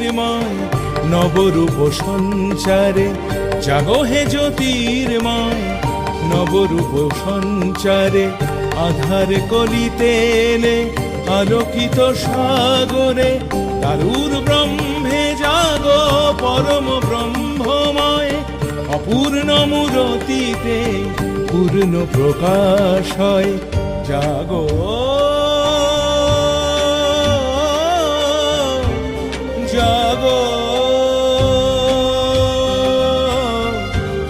জ্যোতির্ময় নবরূপ সঞ্চারে জাগো হে জ্যোতির্ময় নবরূপ সঞ্চারে আধার কলিতে এলে আলোকিত সাগরে তারুর ব্রহ্মে জাগো পরম ব্রহ্মময় অপূর্ণ মূরতিতে পূর্ণ প্রকাশ হয় জাগো জাগো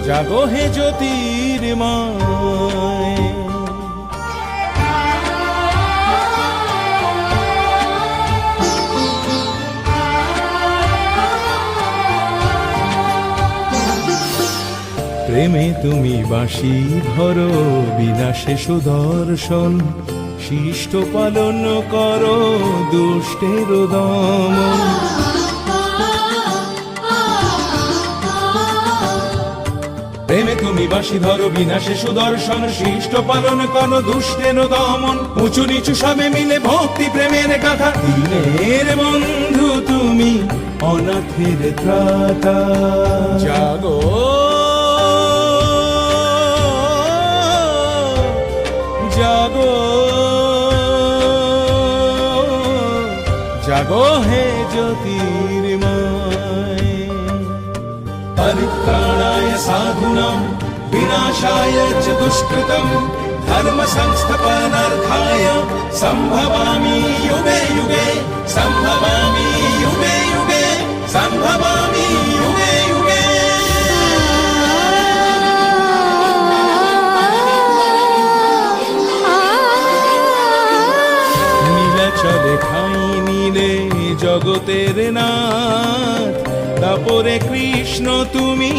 জাগো হে জ্যোতির্ময়। প্রেমে তুমি বাঁশি ধরো বিনাশে সুদর্শন শিষ্ট পালন করো দুষ্টের দমন প্রেমে তুমি বাঁশি ধরো বিনাশে সুদর্শন শিষ্ট পালন করো দুষ্টের দমন উঁচু নিচু সবে মিলে ভক্তি প্রেমের কথা দিনের বন্ধু তুমি অনাথের ত্রাতা জাগো জাগো জাগো হে জ্যোতির্ময়। परित्राणाय साधूनां विनाशाय च दुष्कृतं धर्म संस्थापनार्थाय संभवामि युगे युगे संभवामि युगे युगे संभवामि युगे युगे। নীলাচলে ঠাঁই নিলে জগতের নাথ তারপরে কৃষ্ণ তুমি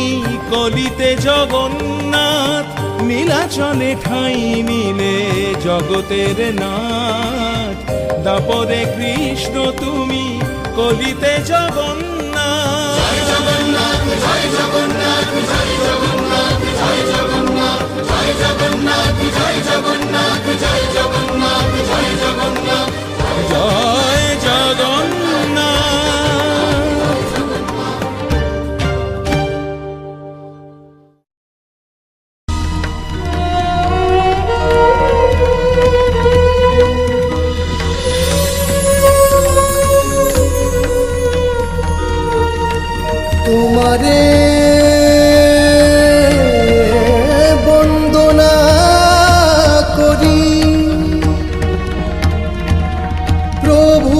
কলিতে জগন্নাথ নীলাচলে ঠাঁই নিলে জগতের নাথ তারপরে কৃষ্ণ তুমি কলিতে জগন্নাথ জয় জগন্নাথ জয় জগন্নাথ জয় জগন্নাথ জয় জগন্নাথ জয় জগন্নাথ জয় জগন্নাথ জয় জগন্নাথ জয় জগন্নাথ জয় জগন্নাথ। তোমারে বন্দনা করি প্রভু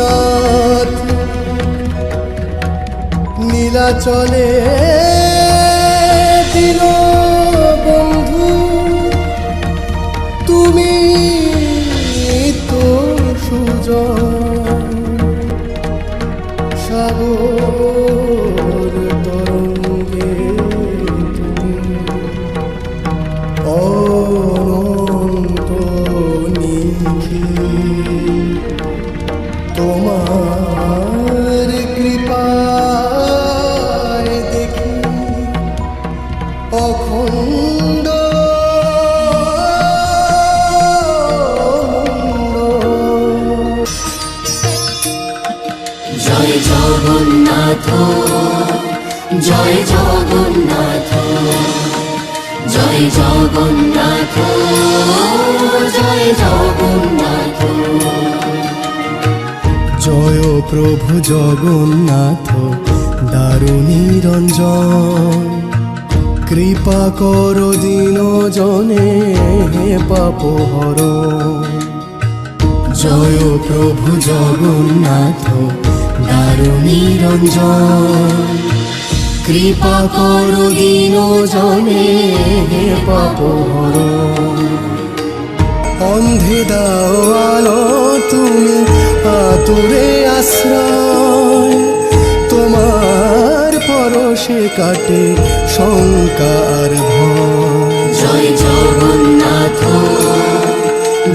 জগন্নাথ নীলাচলে দিন বন্ধু তুমি তো সুজন সাগর তরঙ্গে অনন্ত নিখিল তোমার কৃপায় দেখি অখণ্ড জয় জগন্নাথ জয় জগন্নাথ জয় জগন্নাথ জয় জগন্নাথ জয় প্রভু জগন্নাথ দারুনিরঞ্জন কৃপা কর দীন জনে পাপহর জয় প্রভু জগন্নাথ দারুনিরঞ্জন কৃপা কর দীন জনে পাপহর অন্ধে দাও আলো তুমি আতুরে আশ্রয় তোমার পরশে কাটে শঙ্কার ভয় জয় জগন্নাথ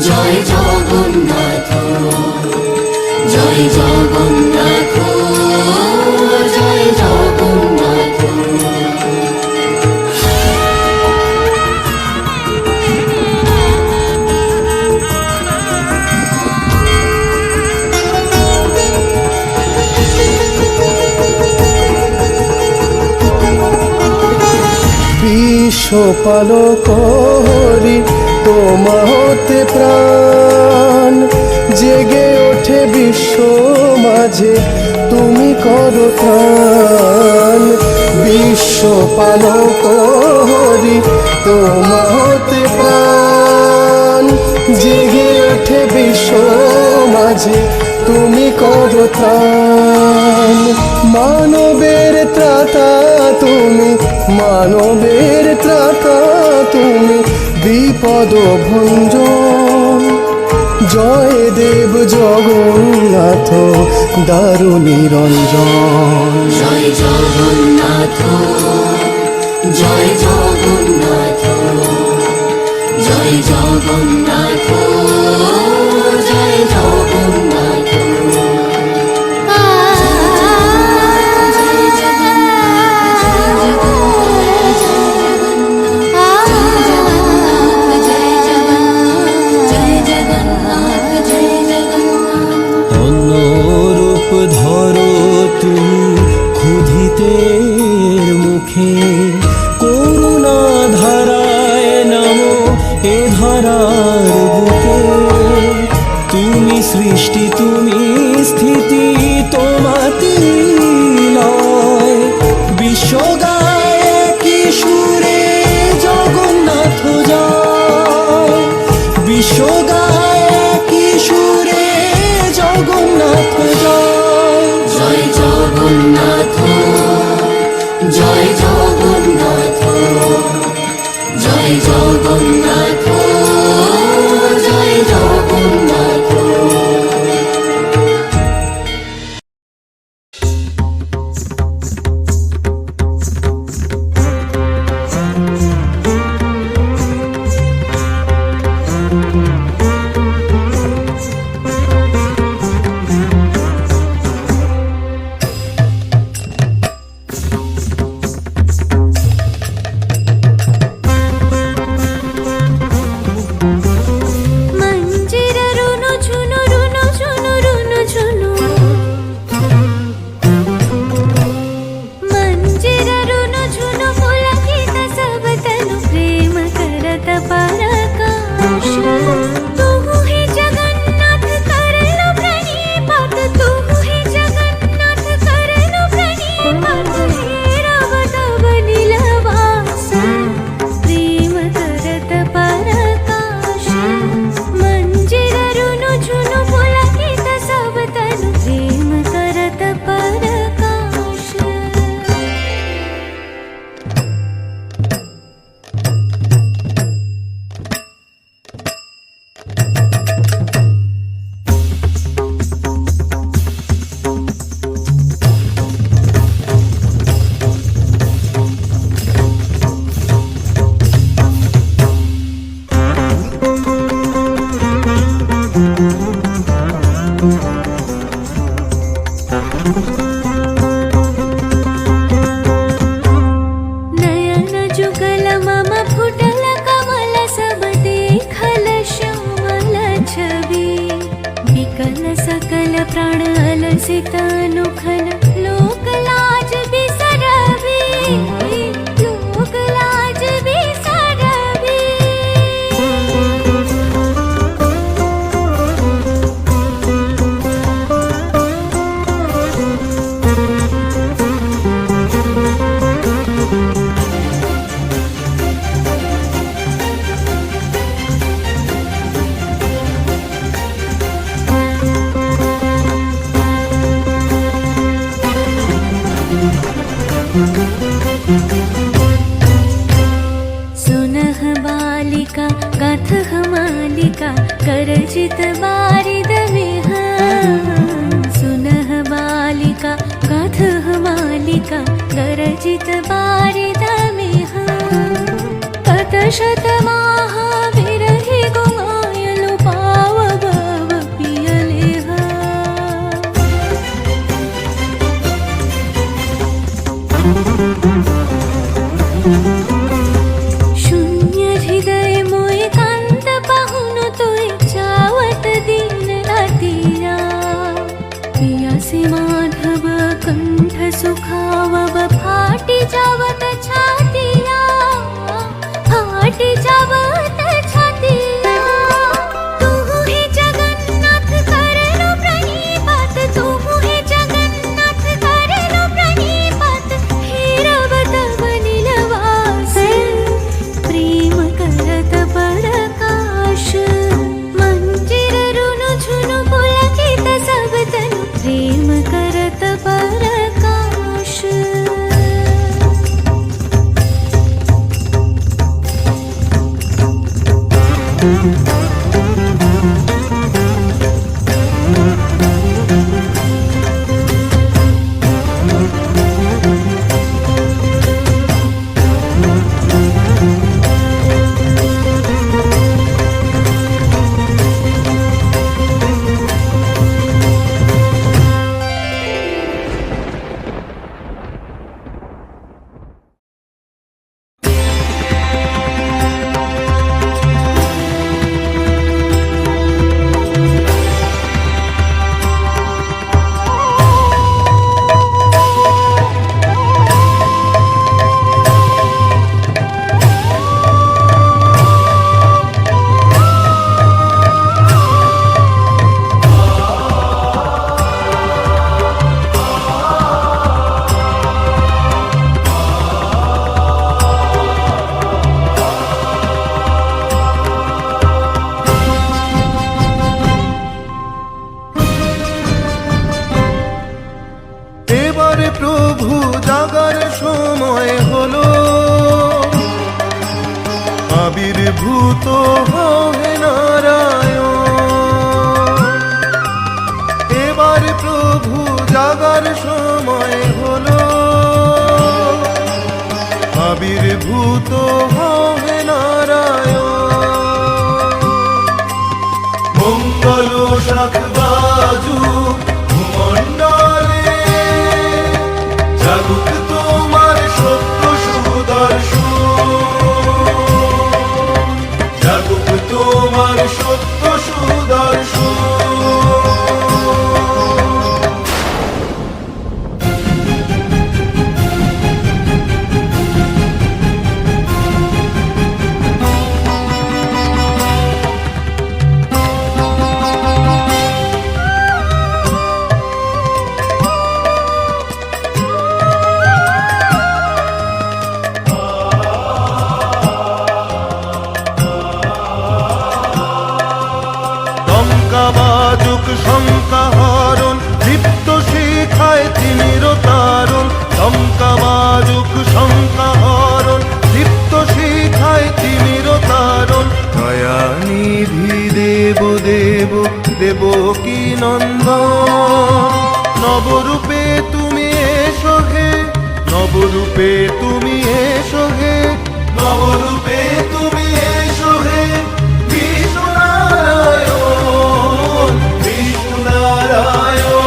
জয় জগন্নাথ জয় জগন্নাথ জয় জগন্নাথ বিশ্বপালক হরি তোমাতে প্রাণ জেগে ওঠে বিশ্ব মাঝে তুমি করো ত্রাণ বিশ্বপালক হরি তোমাতে প্রাণ জেগে ওঠে বিশ্ব মাঝে তুমি করো ত্রাণ মানবের ত্রাতা তুমি মানবের ত্রাতা তুমি বিপদ ভঞ্জন জয় দেব জগন্নাথ দারু নিরঞ্জন জয় জগন্নাথ জয় জগন্নাথ জয় জগন্নাথ জয় জগন্নাথ অন্যরূপ ধরো তুমি ক্ষুধিতের মুখে করুণা ধারায় নামো এ ধরার বুকে তুমি সৃষ্টি তুমি স্থিতি তোমাতি লয় বিশ্ব গায় কি সুরে জগন্নাথ জয় বিশ্ব গায় কি সুরে জগন্নাথ জয় জয় জগন্নাথ জয় জগন্নাথ জয় জগন্নাথ জয় জগন্নাথ सुनह बालिका गाथः मालिका करजित बारिद विहा सुनः बालिका गाथः मालिका करजित बारिद विहा कत शत महाविरहि गुमायलु पाव भव पियलेहा शून्य हृदय मोय कांत पाहुन तोय चावत दिन रातिया पियासी माधव कंठ सुखावव फाटी जावत छातिया এবারে প্রভু জাগার সময় হলো, আবির্ভূত হবে নারায়ণ। এবারে প্রভু জাগার সময় হলো, আবির্ভূত হবে নারায়ণ। মঙ্গল শাখ বাজু ভূমণ্ডলে, জাগুক তোমার সত্য সুদর্শন, জাগুক তোমার সত্য সুদর্শন। বাজুক শঙ্কাহরণ, দীপ্ত শিখায় তিমির তারণ। শঙ্কা বাজুক শঙ্কাহরণ, দীপ্ত শিখায় তিমির তারণ। দয়ানিধি দেব দেব দেব কি নন্দন, নবরূপে তুমি এসো হে, নবরূপে তুমি এসো হে, নবরূপে তুমি এসো হে। বিষ্ণু নারায়ণ, বিষ্ণু নারায়ণ।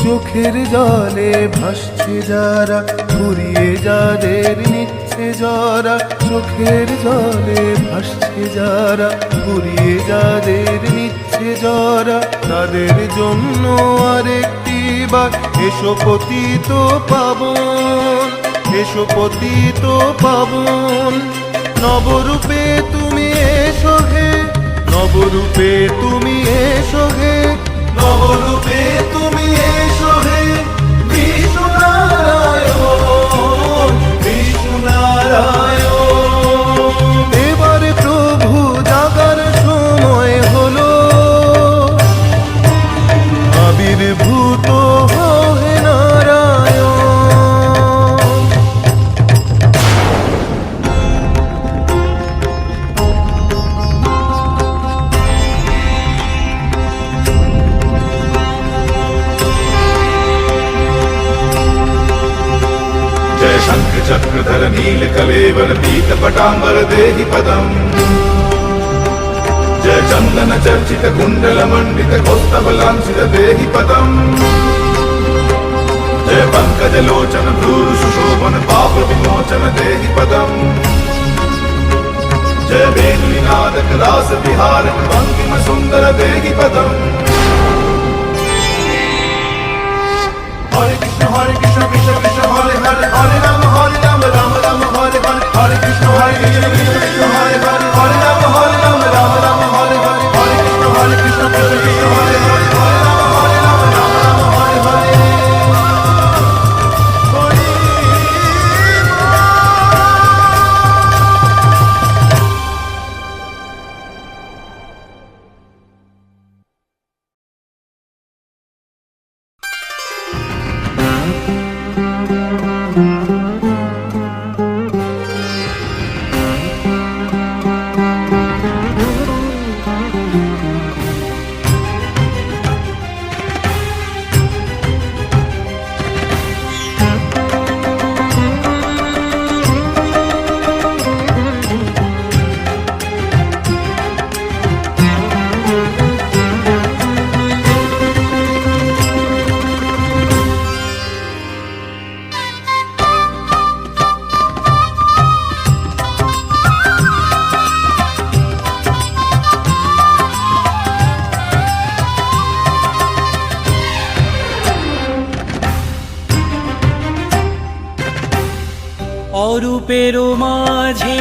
চোখের জলে ভাসছে যারা, ফুরিয়ে যাদের নিচ্ছে জরা। চোখের জলে ভাসছে যারা, ফুরিয়ে যাদের নিচ্ছে জরা। তাদের জন্য আরেকটি বার এসো পতিত পাবন, এসো পতিত পাবন। নবরূপে তুমি এসো হে, নবরূপে তুমি এসো হে, নবরূপে তুমি এসো হে। বিষ্ণু নারায়ণ, বিষ্ণু নারায়ণ। এবারে প্রভু জাগার সময় হলো, আবির্ভূত হবে নারায়ণ। शंख चक्रधर नील कलेवर पीत पटांबर देहि पदम। जय चंदन चर्चित कुंडल मंडित कौस्तभ लांछित देहि पदम। जय पंकज लोचन भ्रूर सुशोभन पाप विमोचन देहि पदम। जय वेणुनादक रास विहारक भंगिम सुंदर देहि पदम। हरे कृष्ण कृष्ण कृष्ण हरे हरे, हरे राम राम राम हरे हरे। हरे कृष्ण कृष्ण कृष्ण हरे हरे, हरे राम राम राम हरे हरे। हरे कृष्ण कृष्ण कृष्ण हरे हरे, हरे राम राम রূপেরও মাঝে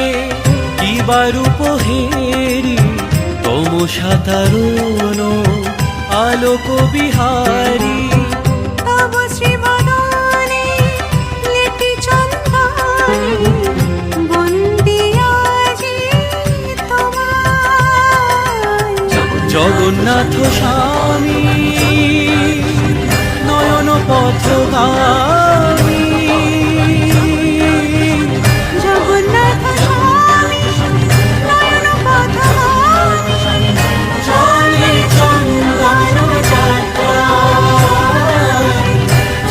কিবা রূপ হেরি তমসা তারুণ আলোক বিহারী তব শ্রীবদনে লেটি চন্দনে বন্দি আজি তোমায়। জগন্নাথ স্বামী নয়ন পথগামী জগন্নাথ স্বামী নয়ন পথগামী চলে চন্দন যাত্রায়,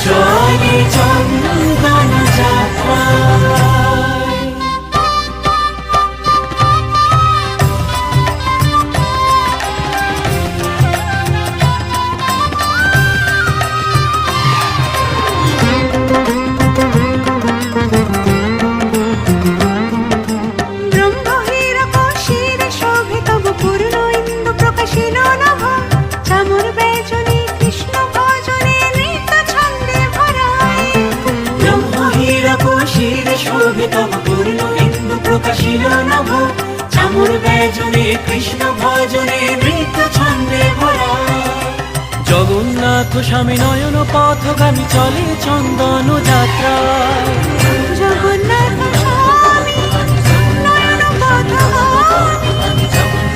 চলে চন্দন যাত্রায়। ব্রহ্মহীরক শিরে শোভে তব পূর্ণ ইন্দু প্রকাশিল নভ চামর বেজনী কৃষ্ণ ভজনে নৃত্য ছন্দে ভরায়। ব্রহ্মহীরক শিরে শোভে তব পূর্ণ ইন্দু প্রকাশিল নভ চামর বেজনে কৃষ্ণ ভজনে নৃত্য ছন্দে ভরা। জগন্নাথ স্বামী নয়ন পথগামী চলে চন্দন যাত্রায়। জগন্নাথ স্বামী নয়ন পথগামী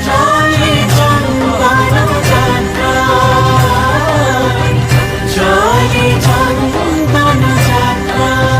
চলে চন্দন যাত্রায়, চলে চন্দন যাত্রায়।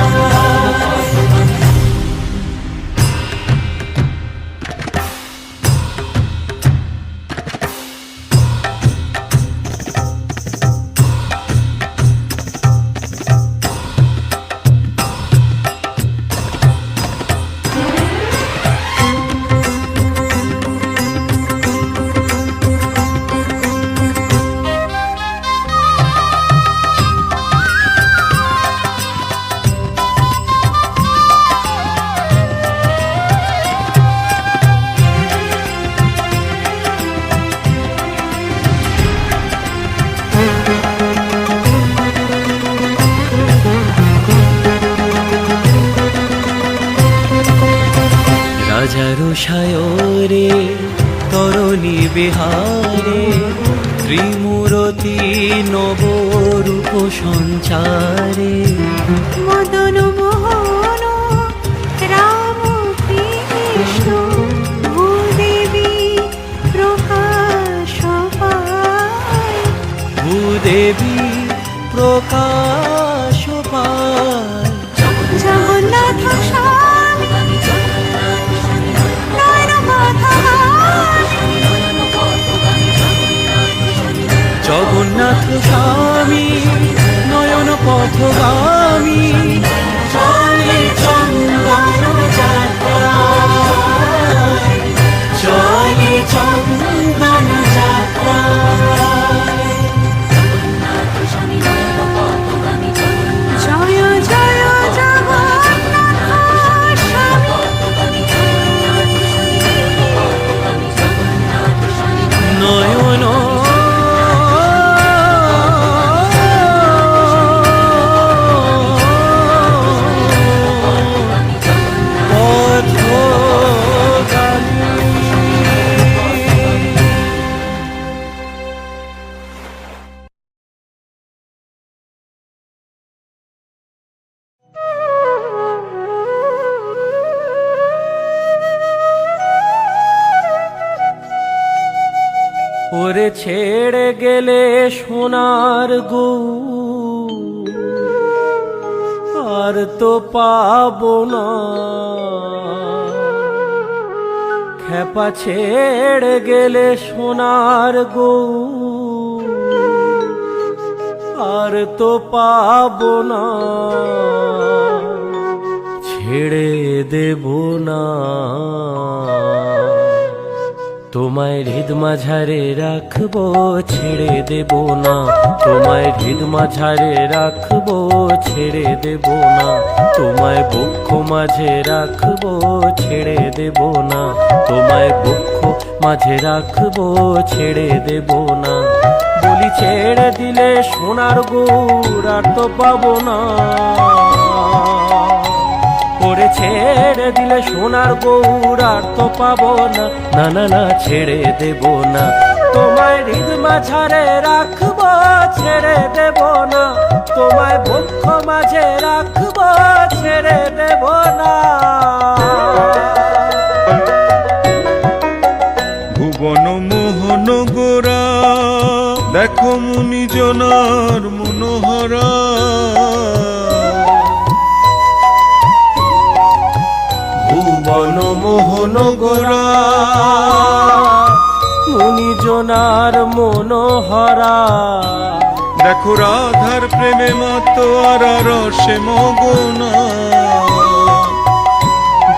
রাজার সায়রে তরণী বিহারে ত্রিমূরতি নবরূপ সঞ্চারে মদন মোহন রাম কৃষ্ণ ভূদেবী প্রকাশ পায়। ভূদেবী প্রকাশ পায়। জগন্নাথ স্বামী নয়ন পথগামী জগন্নাথ স্বামী নয়ন পথগামী চলে চন্দন যাত্রায়, চলে চন্দন যাত্রায়। জয় জয় জগন্নাথ স্বামী নয়ন ওরে ছেড়ে গেলে সোনার গো আর তো পাবো না। খেপা ছেড়ে গেলে সোনার গো আর তো পাবো না। ছেড়ে দেব না তোমায় হৃদ মাঝারে রাখবো, ছেড়ে দেব না তোমায় হৃদ মাঝারে রাখবো, ছেড়ে দেব না তোমায় বক্ষ মাঝে রাখবো, ছেড়ে দেব না তোমায় বক্ষ মাঝে রাখবো, ছেড়ে দেব না। বলি ছেড়ে দিলে সোনার গুড় আর তো পাবো না। করে ছেড়ে দিলে সোনার গৌর আর তো পাবো না, না না না ছেড়ে দেব না। তোমায় হৃদ মাঝারে রাখবো, ছেড়ে দেব না। তোমায় বক্ষ মাঝে রাখবো, ছেড়ে দেব না। ভুবন মোহন গোরা দেখো মুনি জনার মনোহরা, ভুবন মোহন গোরা মুনি জনার মনোহরা। দেখো রাধার প্রেমে মাতোয়ারা রসে মগনা,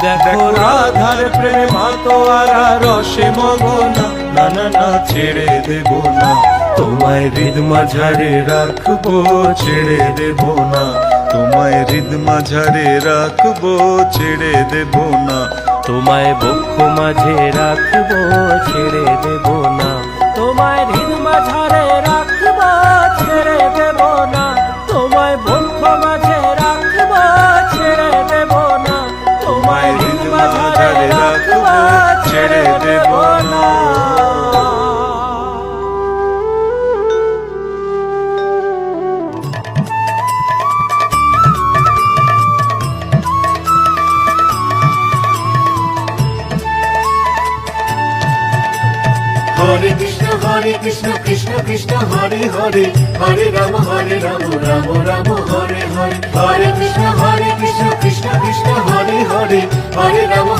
দেখো রাধার প্রেমে মাতোয়ারা রসে মগনা, না না না ছেড়ে দেব না। তোমায় হৃদ মাঝারে রাখবো, ছেড়ে দেব না। তোমায় হৃদ মাঝারে রাখবো, ছেড়ে দেব না। তোমায় বক্ষ মাঝে রাখবো, ছেড়ে দেব না। তোমায় হৃদ মাঝারে রাখবো, ছেড়ে দেব না। তোমায় বক্ষ মাঝে রাখবো, ছেড়ে দেব না। তোমায় হৃদ মাঝারে রাখবো, ছেড়ে দেব না। Hare Krishna Krishna Krishna Hare Hare, Hare Rama Rama Rama Hare Hare. Hare Krishna Krishna Krishna Hare Hare, Hare Rama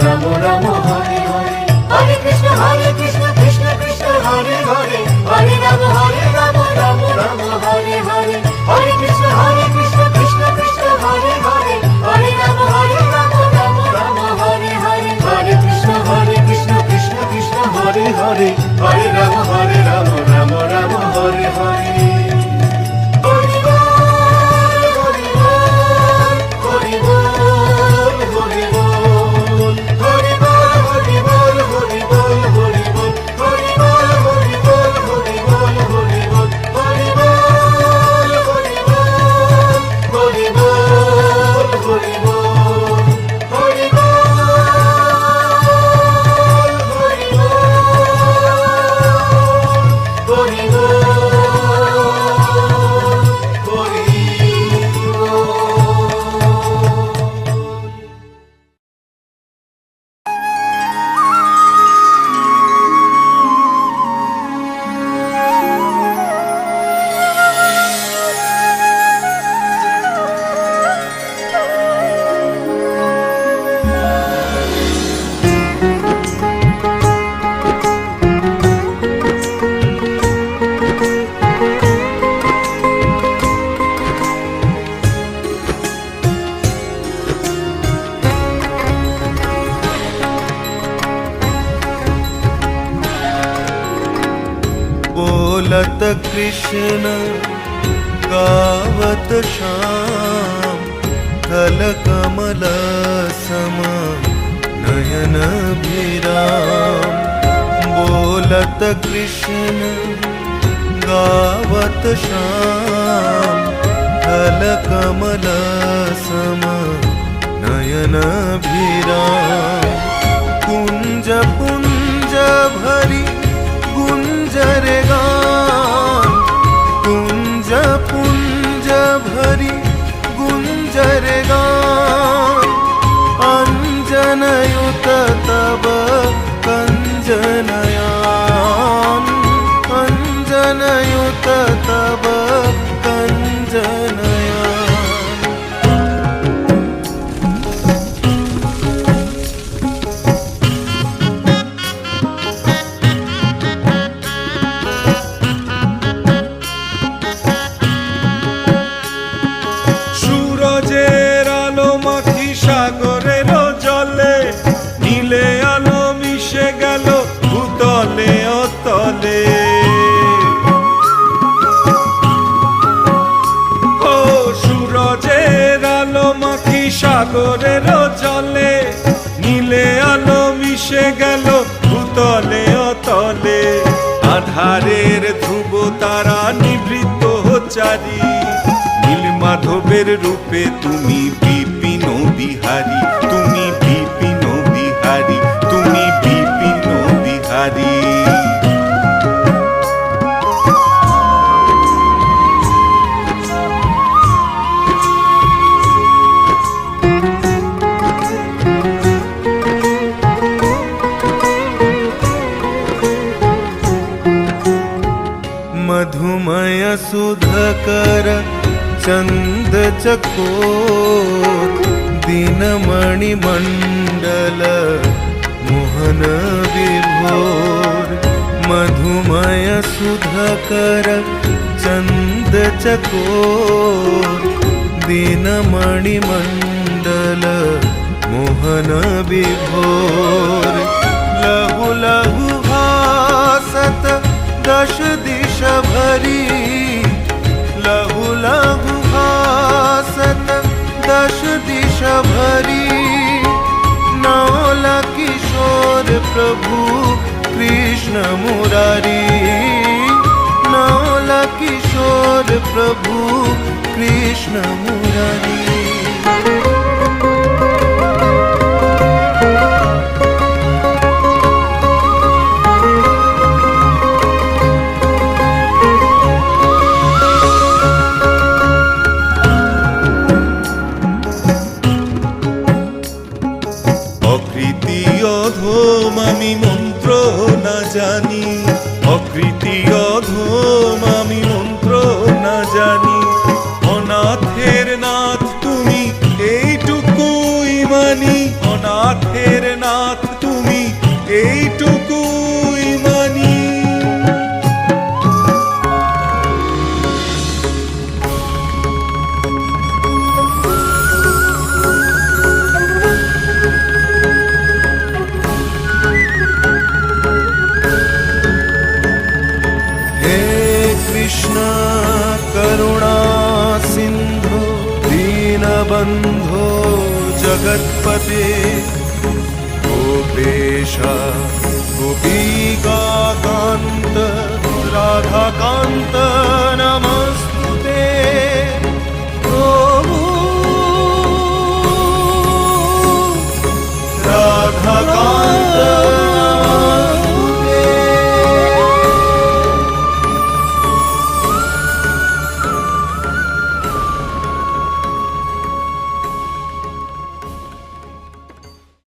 Rama Rama Hare Hare. Hare Krishna Krishna Krishna Hare Hare, Hare Rama Rama Rama Hare Hare. Hare Krishna Krishna Krishna Hare Hare, Hare Rama Rama Rama Hare Hare. Hare Krishna Krishna Krishna Hare Hare, Hare Rama Rama Rama Hare Hare. Hare बोलत कृष्ण गावत श्याम, कल कमल सम नयन भिराम। बोलत कृष्ण गावत श्याम, कल कमल सम नयन भिराम। कुंज पुंज भरी गुंजर गान, कुंज पुंज भरी गुंजर गान। अंजनयुत तब कंजनयान, अंजनयुत तब कंजनयान। সাগরের জলে নীলে আলো মিশে গেল ভূতলে অতলে। আধারের ধ্রুব তারা নিভৃত চারি, নীল মাধবের রূপে তুমি বিপিন বিহারী। सुधकर चंद चकोर दीनमणि मंडल मोहन विभोर मधुमय सुधकर चंद चकोर दीनमणि मंडल मोहन विभोर लहु लहु भासत दश दिश भरी लहु लहु भासत दश दिश भरी नौल किशोर प्रभु कृष्ण मुरारी नौल किशोर प्रभु कृष्ण मुरारी অকৃতি অধম আমি মন্ত্র না জানি অকৃতি অধম আমি মন্ত্র না জানি অনাথের নাথ তুমি এইটুকুই মানি অনাথের নাথ তুমি এইটুকুই মানি कृष्ण करुणा सिंधु दीनबंधो जगत्पते गोपेशा गोपीकान्त राधाकान्त नमस्तुते प्रभु राधाकान्त